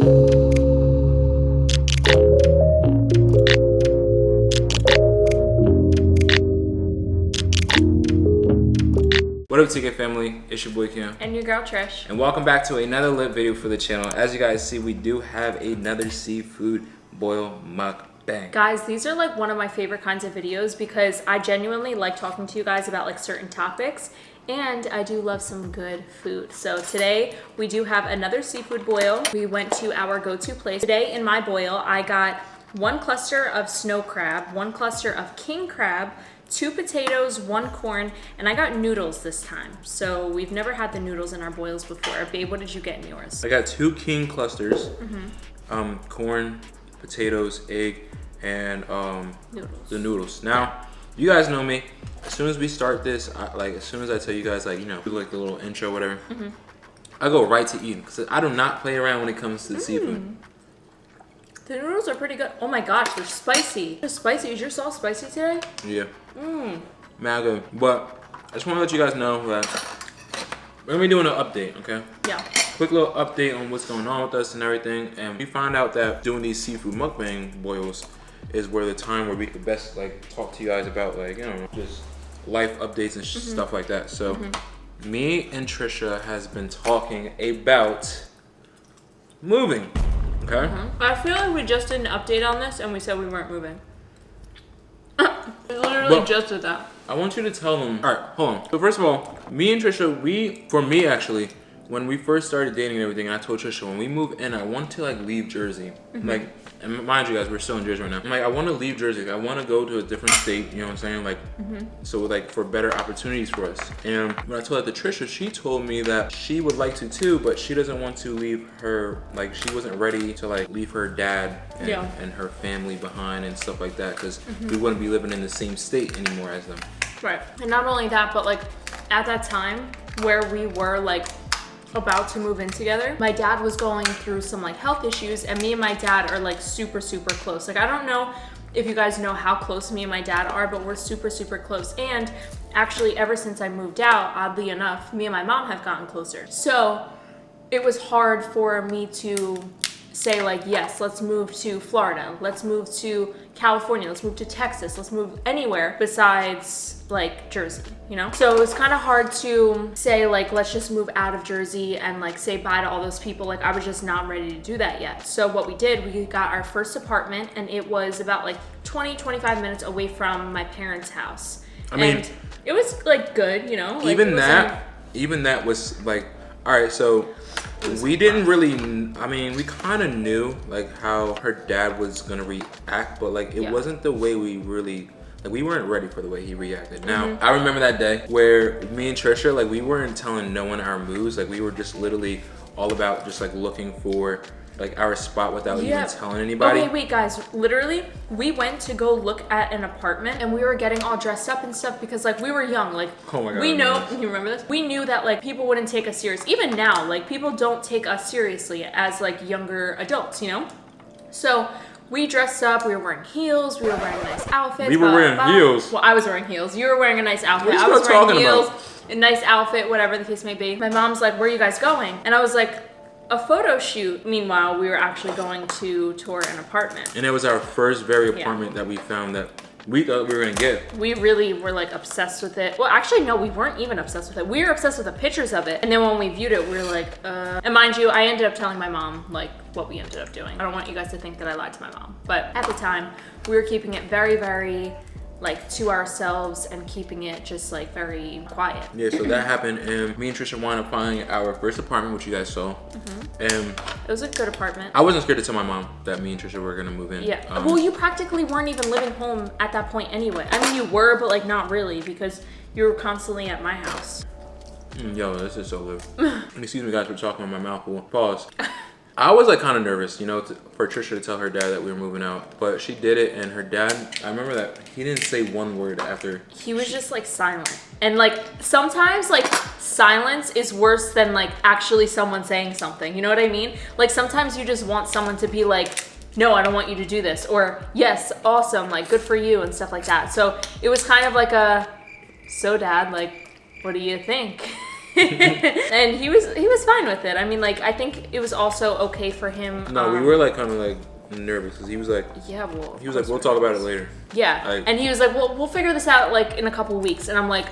What up, TK family? It's your boy Kim. And your girl Trish. And welcome back to another lit video for the channel. As you guys see, we do have another seafood boil mukbang. Guys, these are like one of my favorite kinds of videos because I genuinely like talking to you guys about like certain topics, and I do love some good food. So today we do have another seafood boil. We went to our go-to place. Today in my boil, I got 1 cluster of snow crab, 1 cluster of king crab, 2 potatoes, 1 corn, and I got noodles this time. So we've never had the noodles in our boils before. Babe, what did you get in yours? I got 2 king clusters, corn, potatoes, egg, and the noodles. Now, you guys know me. As soon as we start this, as soon as I tell you guys, like, you know, do like a little intro, whatever, I go right to eating because I do not play around when it comes to seafood. The noodles are pretty good. Oh my gosh, they're spicy. They're spicy. Is your sauce spicy today? Yeah. Mad good. But I just want to let you guys know that we're going to be doing an update, okay? Yeah. Quick little update on what's going on with us and everything. And we found out that doing these seafood mukbang boils is where the time where we could best like talk to you guys about like, you know, just life updates and stuff like that. So me and Tricia has been talking about moving. Okay. I feel like we just did an update on this and we said we weren't moving. We literally just did that. I want you to tell them. All right, hold on. So first of all, me and Tricia, for me actually, when we first started dating and everything, I told Tricia when we move in, I want to like leave Jersey. Like, and mind you guys, we're still in Jersey right now. I'm like, I want to leave Jersey. I want to go to a different state. You know what I'm saying? Like, so like for better opportunities for us. And when I told that to Tricia, she told me that she would like to too, but she doesn't want to leave her. Like, she wasn't ready to like leave her dad and her family behind and stuff like that because we wouldn't be living in the same state anymore as them. Right. And not only that, but like at that time where we were like about to move in together, my dad was going through some like health issues, and me and my dad are like super close. Like, I don't know if you guys know how close me and my dad are, but we're super close. And actually, ever since I moved out, oddly enough, me and my mom have gotten closer. So it was hard for me to say like, yes, let's move to Florida, let's move to California, let's move to Texas, let's move anywhere besides like Jersey, you know? So it was kind of hard to say like, let's just move out of Jersey and like say bye to all those people. Like, I was just not ready to do that yet. So what we did, we got our first apartment, and it was about like 20-25 minutes away from my parents' house. I mean, and it was like good, you know? Like, even that was like, all right, so we didn't really, I mean, we kind of knew like how her dad was gonna react, but like it wasn't the way we really, like we weren't ready for the way he reacted. Now, I remember that day where me and Tricia, like we weren't telling no one our moves, like we were just literally all about just like looking for like our spot without even telling anybody. Okay, wait guys, literally we went to go look at an apartment and we were getting all dressed up and stuff because like we were young. Like, oh my God, we know, you remember this? We knew that like people wouldn't take us serious. Even now, like people don't take us seriously as like younger adults, you know? So we dressed up, we were wearing heels, we were wearing nice outfits. We were wearing heels. Well, I was wearing heels. You were wearing a nice outfit. What are I you was wearing talking heels, about? a nice outfit, whatever the case may be. My mom's like, where are you guys going? And I was like, a photo shoot. Meanwhile, we were actually going to tour an apartment. And it was our first very apartment that we found that we thought we were gonna get. We really were like obsessed with it. Well, actually, no, we weren't even obsessed with it. We were obsessed with the pictures of it. And then when we viewed it, we were like, And mind you, I ended up telling my mom like what we ended up doing. I don't want you guys to think that I lied to my mom. But at the time, we were keeping it very like to ourselves and keeping it just like very quiet. Yeah, so that happened, and me and Tricia wound up finding our first apartment, which you guys saw. And it was a good apartment. I wasn't scared to tell my mom that me and Tricia were gonna move in. Yeah, well, you practically weren't even living home at that point anyway. I mean, you were, but like not really, because you were constantly at my house. Yo, this is so good. Excuse me guys for talking with my mouth full. Pause. I was like kind of nervous, you know, for Tricia to tell her dad that we were moving out, but she did it, and her dad, I remember that he didn't say one word after. He was just like silent. And like sometimes like silence is worse than like actually someone saying something, you know what I mean? Like sometimes you just want someone to be like, no, I don't want you to do this, or yes, awesome, like good for you and stuff like that. So it was kind of like a, so dad, like, what do you think? And he was fine with it. I mean, like, I think it was also okay for him. No, we were like kind of like nervous because he was like, yeah, well, he was like, we'll talk about it later. Yeah, Like, and he was like, well, we'll figure this out like in a couple weeks. And I'm like,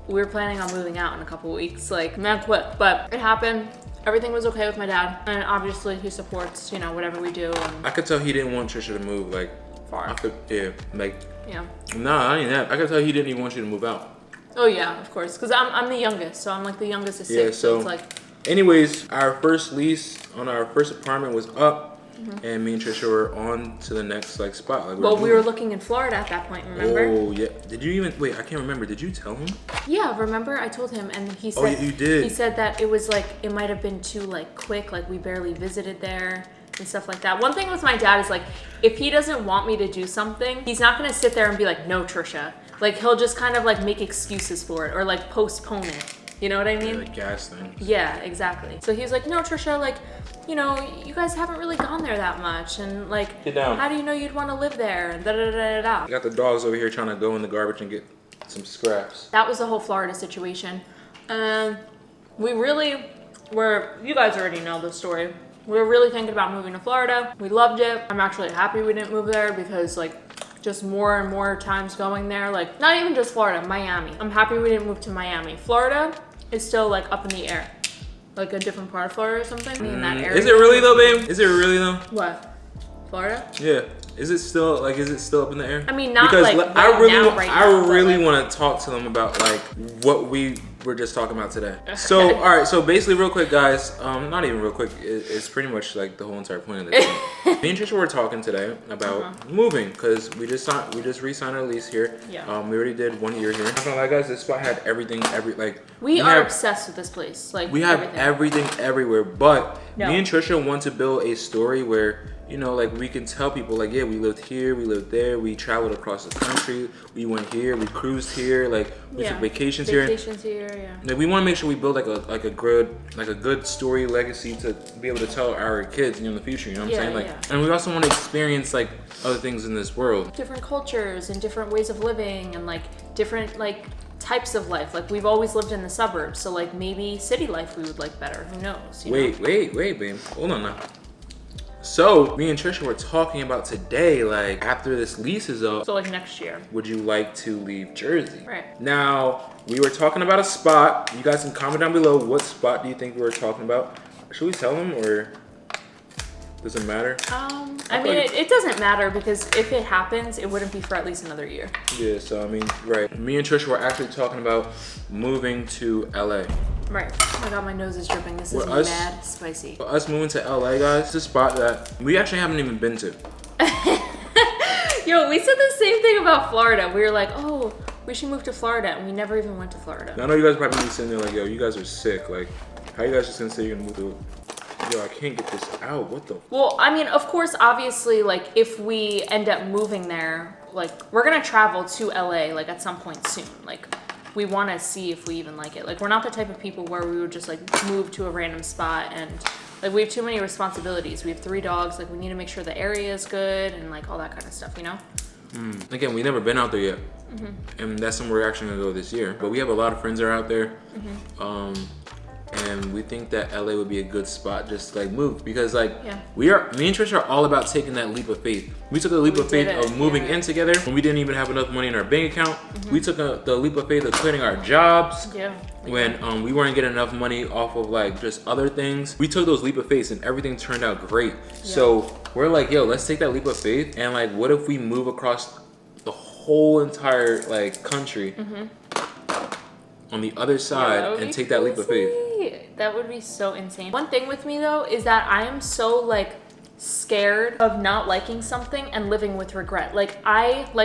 we were planning on moving out in a couple weeks, like not quick, but it happened. Everything was okay with my dad, and obviously he supports, you know, whatever we do. And I could tell he didn't want Tricia to move, like far. Yeah, like Yeah. nah, I ain't that. I could tell he didn't even want you to move out. Oh yeah, of course, because I'm the youngest, so I'm like the youngest of six. Yeah, so it's like. Anyways, our first lease on our first apartment was up. And me and Tricia were on to the next like spot. Like, we were looking in Florida at that point, remember? Oh yeah. Did you even wait? I can't remember. Did you tell him? Yeah, remember? I told him, and he said. Oh, you did. He said that it was like it might have been too like quick, like we barely visited there and stuff like that. One thing with my dad is like, if he doesn't want me to do something, he's not gonna sit there and be like, no, Tricia. Like he'll just kind of like make excuses for it or like postpone it. You know what I mean? Yeah, like gas things. Yeah, exactly. So he was like, no, Tricia, like, you know, you guys haven't really gone there that much. And like, Get down. How do you know you'd want to live there? And da da da da da. I got the dogs over here trying to go in the garbage and get some scraps. That was the whole Florida situation. We really were, you guys already know the story. We were really thinking about moving to Florida. We loved it. I'm actually happy we didn't move there because like, just more and more times going there. Like, not even just Florida, Miami. I'm happy we didn't move to Miami. Florida is still like up in the air. Like a different part of Florida or something. In that area. Is it really though, babe? Is it really though? What? Florida? Yeah. Is it still up in the air? I mean, not because like I now, really want to talk to them about like what we were just talking about today. So all right, so basically real quick guys, not even real quick, it's pretty much like the whole entire point of this. Me and Tricia were talking today about moving because we just re-signed our lease here. Yeah. We already did 1 year here. I'm not gonna lie guys, this spot had everything, we are obsessed with this place. Like we have everything everywhere, but me and Tricia want to build a story where, you know, like we can tell people like, yeah, we lived here, we lived there, we traveled across the country, we went here, we cruised here, like we took vacations here. Yeah. Like, we want to make sure we build like a good story legacy to be able to tell our kids, you know, in the future. You know what I'm saying? Like, and we also want to experience like other things in this world, different cultures and different ways of living and like different like types of life. Like we've always lived in the suburbs, so like maybe city life we would like better. Who knows? Wait, babe. Hold on now. So, me and Tricia were talking about today, like, after this lease is up. So, like, next year. Would you like to leave Jersey? Right. Now, we were talking about a spot. You guys can comment down below what spot do you think we were talking about. Should we tell them or does it matter? I mean, it doesn't matter because if it happens, it wouldn't be for at least another year. Yeah, so, I mean, right. Me and Tricia were actually talking about moving to LA. Right. Oh my god, my nose is dripping. This is mad spicy. For us moving to LA, guys, it's a spot that we actually haven't even been to. Yo, we said the same thing about Florida. We were like, oh, we should move to Florida, and we never even went to Florida. I know you guys probably be sitting there like, yo, you guys are sick. Like, how you guys just gonna say you're gonna move to? Yo, I can't get this out. What the? Well, I mean, of course, obviously, like, if we end up moving there, like, we're gonna travel to LA, like, at some point soon. Like, we want to see if we even like it. Like, we're not the type of people where we would just like move to a random spot and like we have too many responsibilities. We have 3 dogs. Like, we need to make sure the area is good and like all that kind of stuff, you know? Again, we've never been out there yet. And that's somewhere we're actually gonna go this year. But we have a lot of friends that are out there. And we think that LA would be a good spot just to like move because like me and Tricia are all about taking that leap of faith. We took a leap of faith of moving in together when we didn't even have enough money in our bank account. We took the leap of faith of quitting our jobs when we weren't getting enough money off of like just other things. We took those leap of faith and everything turned out great. So we're like, yo, let's take that leap of faith and like what if we move across the whole entire like country on the other side and take that leap of faith. That would be so insane. One thing with me though is that I am so like scared of not liking something and living with regret. Like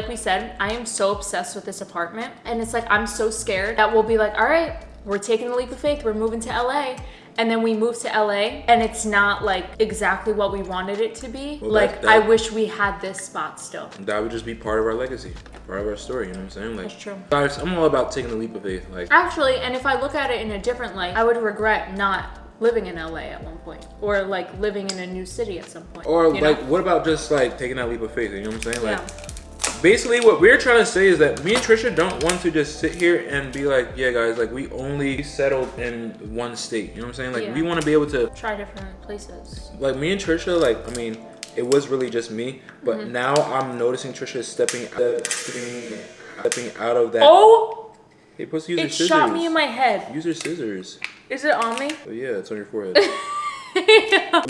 we said, I am so obsessed with this apartment and it's like I'm so scared that we'll be like, all right, we're taking the leap of faith, we're moving to LA. And then we move to LA and it's not like exactly what we wanted it to be. Well, like I wish we had this spot still. That would just be part of our legacy, part of our story, you know what I'm saying? Like, that's true. Guys, I'm all about taking the leap of faith. Like, actually, and if I look at it in a different light, I would regret not living in LA at one point or like living in a new city at some point. Or like, what about just like taking that leap of faith, you know what I'm saying? Like, basically what we're trying to say is that me and Tricia don't want to just sit here and be like, yeah guys, like we only settled in one state. You know what I'm saying? Like we want to be able to try different places. Like me and Tricia, like, I mean, it was really just me, but now I'm noticing Tricia stepping out of that. Oh! Hey, supposed to use your It scissors. shot me in my head. Use your scissors. Is it on me? Oh yeah, it's on your forehead.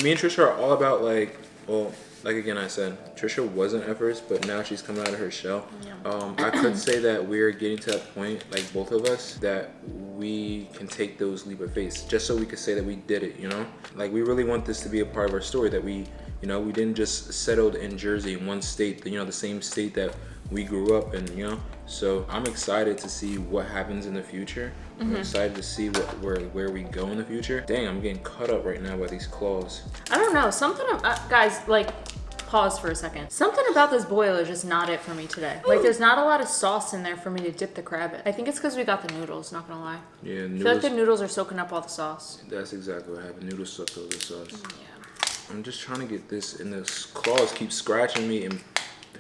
Me and Tricia are all about like, well, like again I said, Tricia wasn't at first, but now she's coming out of her shell. Yeah. I could say that we're getting to that point, like both of us, that we can take those leap of faith, just so we could say that we did it, you know? Like we really want this to be a part of our story, that we, you know, we didn't just settled in Jersey, in one state, you know, the same state that we grew up in, you know? So I'm excited to see what happens in the future. I'm excited to see where we go in the future. Dang, I'm getting cut up right now by these claws. I don't know, something, guys, like, pause for a second. Something about this boil is just not it for me today. Like, there's not a lot of sauce in there for me to dip the crab in. I think it's because we got the noodles, not gonna lie. Yeah, noodles. I feel like the noodles are soaking up all the sauce. That's exactly what happened. Noodles sucked all the sauce. Yeah. I'm just trying to get this, and the claws keep scratching me and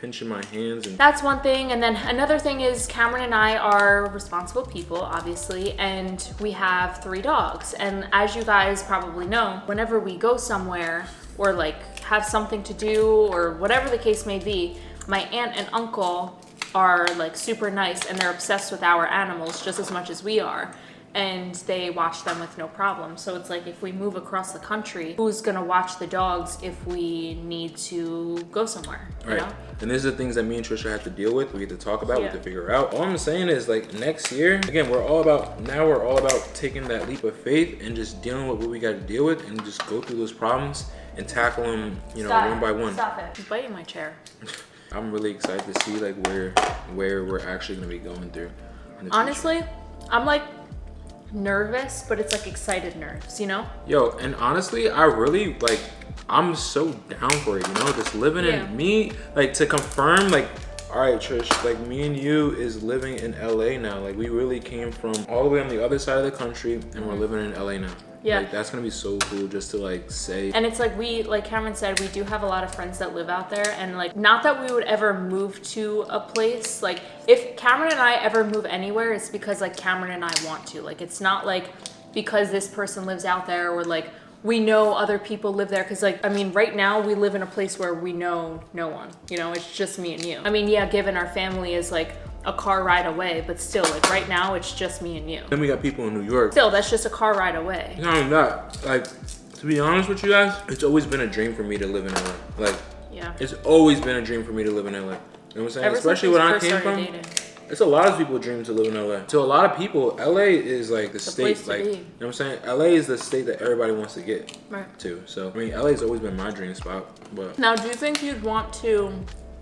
pinching my hands. And that's one thing. And then another thing is Cameron and I are responsible people, obviously, and we have 3 dogs. And as you guys probably know, whenever we go somewhere or like have something to do or whatever the case may be, my aunt and uncle are like super nice and they're obsessed with our animals just as much as we are. And they watch them with no problem. So it's like if we move across the country, who's gonna watch the dogs if we need to go somewhere? You know? And these are the things that me and Tricia have to deal with. We get to talk about, we have to figure out. All I'm saying is like next year, again, we're all about taking that leap of faith and just dealing with what we got to deal with and just go through those problems and tackle them, you know, one by one. Stop it. He's biting my chair. I'm really excited to see like where we're actually gonna be going through. Honestly, I'm like nervous, but it's like excited nerves, you know? Yo, and honestly, I really like, I'm so down for it, you know, just living in me, like to confirm, like, all right, Trish, like me and you is living in LA now. Like we really came from all the way on the other side of the country and we're living in LA now. Yeah. Like that's gonna be so cool just to like say. And it's like like Cameron said, we do have a lot of friends that live out there, and like not that we would ever move to a place. Like if Cameron and I ever move anywhere, it's because like Cameron and I want to. Like it's not like because this person lives out there or like we know other people live there, because like I mean right now we live in a place where we know no one, you know, it's just me and you. I mean, yeah, given our family is like a car ride away, but still like right now it's just me and you. Then we got people in New York. Still, that's just a car ride away. Not only that, like to be honest with you guys, it's always been a dream for me to live in LA. Like it's always been a dream for me to live in LA. You know what I'm saying? Especially when I came from. Dating. It's a lot of people's dream to live in LA. To a lot of people, LA is like the state, like, you know what I'm saying? LA is the state that everybody wants to get to. So, I mean, LA's always been my dream spot, but. Now, do you think you'd want to,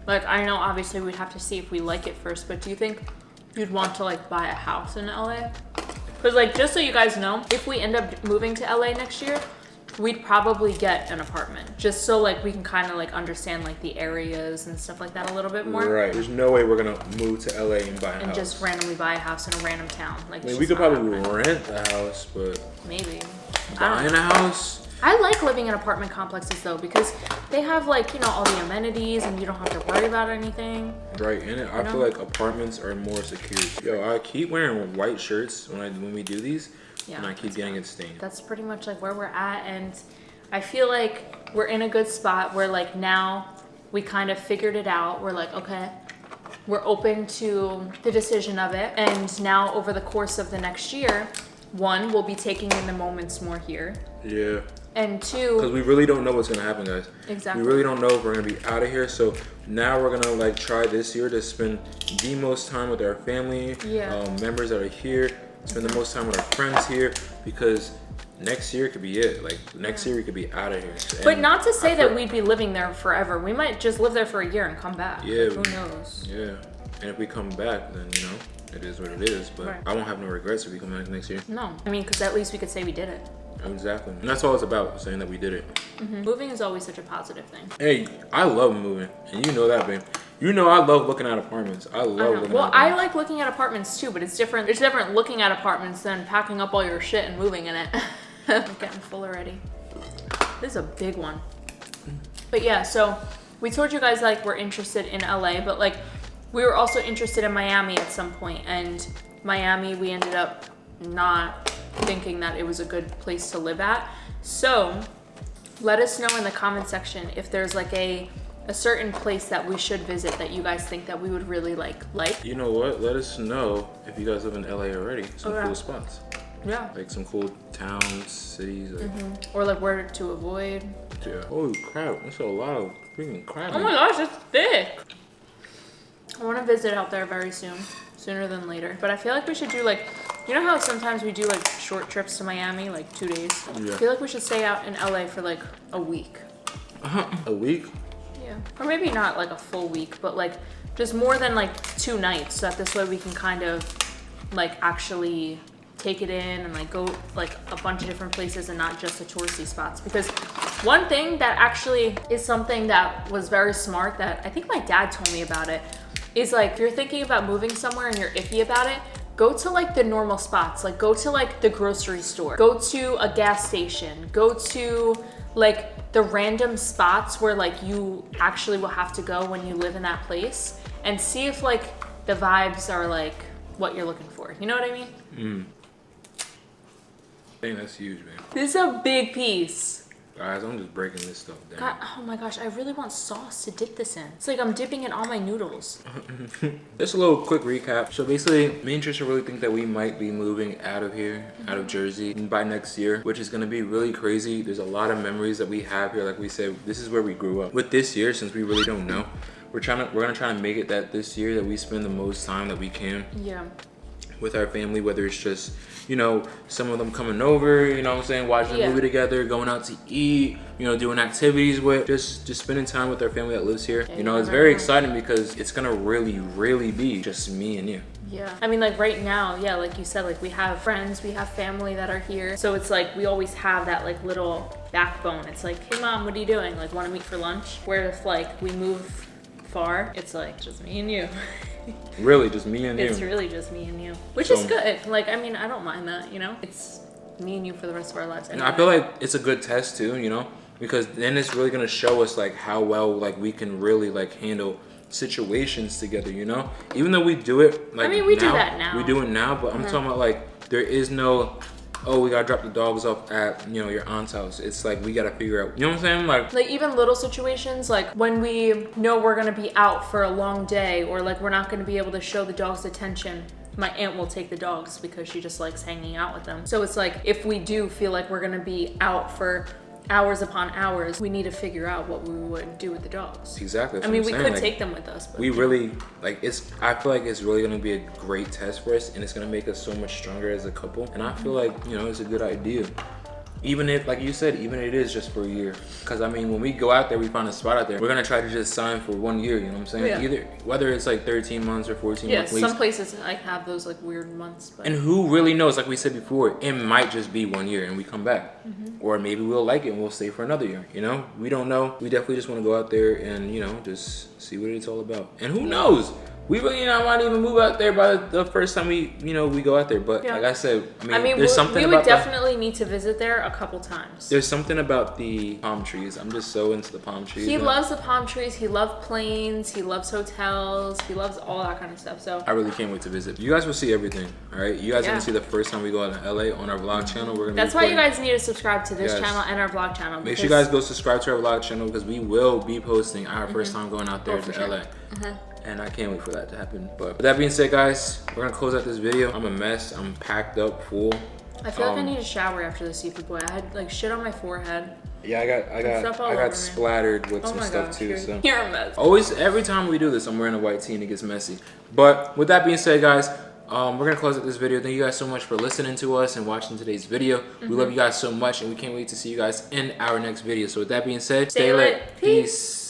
like, I know obviously we'd have to see if we like it first, but do you think you'd want to like buy a house in LA? Because like, just so you guys know, if we end up moving to LA next year, we'd probably get an apartment just so like we can kind of like understand like the areas and stuff like that a little bit more. Right. There's no way we're gonna move to LA and buy a house. And just randomly buy a house in a random town. Like I mean, we could probably rent a house, but maybe buying a house. I like living in apartment complexes though, because they have like, you know, all the amenities and you don't have to worry about anything. Right, and I feel like apartments are more secure. Yo, I keep wearing white shirts when we do these. Yeah, and I keep getting it stained. That's pretty much like where we're at, and I feel like we're in a good spot where like now we kind of figured it out. We're like, okay, we're open to the decision of it, and now over the course of the next year, 1, we'll be taking in the moments more here. Yeah. And 2, because we really don't know what's gonna happen, guys. Exactly. We really don't know if we're gonna be out of here. So now we're gonna like try this year to spend the most time with our family, members that are here. Spend the most time with our friends here, because next year could be it. Like next year we could be out of here. But not to say that we'd be living there forever. We might just live there for a year and come back. Yeah. Like, who knows? Yeah. And if we come back, then you know it is what it is. But I won't have no regrets if we come back next year. No, I mean, because at least we could say we did it. Exactly. And that's all it's about, saying that we did it. Moving is always such a positive thing. Hey, I love moving, and you know that, babe. You know I love looking at apartments. I love looking at apartments. Well, I like looking at apartments too, but it's different. It's different looking at apartments than packing up all your shit and moving in it. I'm getting full already. This is a big one. But yeah, so we told you guys like we're interested in LA, but like we were also interested in Miami at some point, and Miami, we ended up not thinking that it was a good place to live at. So let us know in the comment section if there's like a certain place that we should visit that you guys think that we would really like. You know what? Let us know if you guys live in LA already. Some cool spots. Yeah. Like some cool towns, cities. Like, or like where to avoid. Yeah. Holy crap, that's a lot of freaking crap. Oh my gosh, it's thick. I want to visit out there very soon. Sooner than later. But I feel like we should do like, you know how sometimes we do like short trips to Miami, like 2 days? Yeah. I feel like we should stay out in LA for like a week. A week? Yeah. Or maybe not like a full week, but like just more than like 2 nights. So that this way we can kind of like actually take it in and like go like a bunch of different places and not just the touristy spots. Because one thing that actually is something that was very smart that I think my dad told me about it is like, if you're thinking about moving somewhere and you're iffy about it, go to like the normal spots. Like go to like the grocery store, go to a gas station, go to like the random spots where like you actually will have to go when you live in that place, and see if like the vibes are like what you're looking for. You know what I mean? I think that's huge, man. This is a big piece. Guys, I'm just breaking this stuff down. God, oh my gosh, I really want sauce to dip this in. It's like I'm dipping in all my noodles. Just a little quick recap. So basically, me and Tricia really think that we might be moving out of here, out of Jersey, by next year, which is gonna be really crazy. There's a lot of memories that we have here. Like we said, this is where we grew up. With this year, since we really don't know, we're gonna try to make it that this year that we spend the most time that we can. Yeah. With our family, whether it's just, you know, some of them coming over, you know what I'm saying, watching a movie together, going out to eat, you know, doing activities with, just spending time with our family that lives here. You know, it's very exciting because it's gonna really be just me and you. Yeah. I mean, like right now, yeah, like you said, like we have friends, we have family that are here. So it's like we always have that like little backbone. It's like, hey mom, what are you doing? Like, want to meet for lunch? Where if like we move far, it's like just me and you. Really, just me and you. It's really just me and you, which is good. Like, I mean, I don't mind that, you know? It's me and you for the rest of our lives. Anyway. I feel like it's a good test too, you know? Because then it's really gonna show us like how well like we can really like handle situations together, you know? Even though we do it like, I mean, we do that now. We do it now, but I'm talking about like there is no, oh, we gotta drop the dogs off at, you know, your aunt's house. It's like we gotta figure out, you know what I'm saying? Like even little situations, like when we know we're gonna be out for a long day, or like we're not gonna be able to show the dogs attention, my aunt will take the dogs because she just likes hanging out with them. So it's like, if we do feel like we're gonna be out for hours upon hours, we need to figure out what we would do with the dogs. Exactly. I mean, we could take them with us, but we really like I feel like it's really gonna be a great test for us, and it's gonna make us so much stronger as a couple. And I feel like, you know, it's a good idea. Even if, like you said, even if it is just for a year. Because I mean, when we go out there, we find a spot out there, we're gonna try to just sign for 1 year, you know what I'm saying? Either, whether it's like 13 months or 14 months. Yeah, some places like have those like weird months. But. And who really knows, like we said before, it might just be 1 year and we come back. Or maybe we'll like it and we'll stay for another year, you know? We don't know. We definitely just wanna go out there and, you know, just see what it's all about. And who knows? We really might even move out there by the first time we, you know, we go out there. But like I said, I mean there's something about we would definitely need to visit there a couple times. There's something about the palm trees. I'm just so into the palm trees. He loves the palm trees. He loves planes. He loves hotels. He loves all that kind of stuff. So I really can't wait to visit. You guys will see everything, all right? You guys are gonna see the first time we go out to LA on our vlog channel. We're gonna. That's why you guys need to subscribe to this channel and our vlog channel. Make sure you guys go subscribe to our vlog channel because we will be posting our first time going out there to LA. And I can't wait for that to happen. But with that being said, guys, we're gonna close out this video. I'm a mess. I'm packed up, full. I feel like I need a shower after the seafood boil. I had like shit on my forehead. Yeah, I got splattered with some stuff too. So you're a mess. Always, every time we do this, I'm wearing a white tee and it gets messy. But with that being said, guys, we're gonna close out this video. Thank you guys so much for listening to us and watching today's video. We love you guys so much, and we can't wait to see you guys in our next video. So with that being said, stay lit. Peace.